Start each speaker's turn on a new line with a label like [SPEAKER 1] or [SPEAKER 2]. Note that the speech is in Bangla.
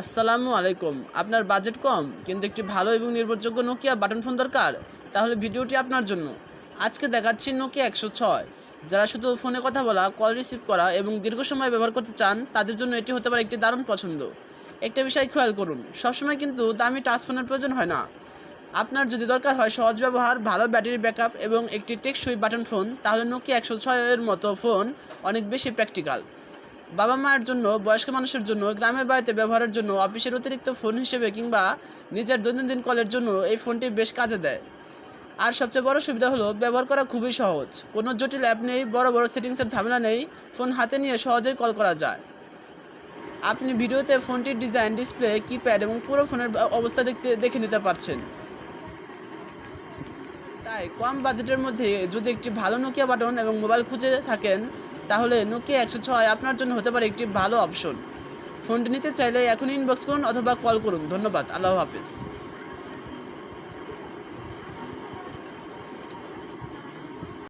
[SPEAKER 1] আসসালামু আলাইকুম। আপনার বাজেট কম কিন্তু একটি ভালো এবং নির্ভরযোগ্য নোকিয়া বাটন ফোন দরকার? তাহলে ভিডিওটি আপনার জন্য। আজকে দেখাচ্ছি নোকিয়া 106। যারা শুধু ফোনে কথা বলা, কল রিসিভ করা এবং দীর্ঘ সময় ব্যবহার করতে চান তাদের জন্য এটি হতে পারে একটি দারুণ পছন্দ। একটা বিষয় খেয়াল করুন, সবসময় কিন্তু দামি টাচ ফোনের প্রয়োজন হয় না। আপনার যদি দরকার হয় সহজ ব্যবহার, ভালো ব্যাটারি ব্যাকআপ এবং একটি টেকসই বাটন ফোন, তাহলে নোকিয়া 106 এর মতো ফোন অনেক বেশি প্র্যাকটিক্যাল। বাবা মায়ের জন্য, বয়স্ক মানুষের জন্য, গ্রামের বাড়িতে ব্যবহারের জন্য, অফিসের অতিরিক্ত ফোন হিসেবে কিংবা নিজের দৈনন্দিন কলের জন্য এই ফোনটি বেশ কাজে দেয়। আর সবচেয়ে বড় সুবিধা হলো ব্যবহার করা খুবই সহজ। কোনো জটিল অ্যাপ নেই, বড় বড় সেটিংসের ঝামেলা নেই। ফোন হাতে নিয়ে সহজেই কল করা যায়। আপনি ভিডিওতে ফোনটির ডিজাইন, ডিসপ্লে, কিপ্যাড এবং পুরো ফোনের অবস্থা দেখে নিতে পারছেন। তাই কম বাজেটের মধ্যে যদি একটি ভালো নোকিয়া বাটন এবং মোবাইল খুঁজে থাকেন, তাহলে নোকিয়া 106 আপনার জন্য হতে পারে একটি ভালো অপশন। ফোনটি নিতে চাইলে এখনই ইনবক্স করুন অথবা কল করুন। ধন্যবাদ। আল্লাহ হাফিজ।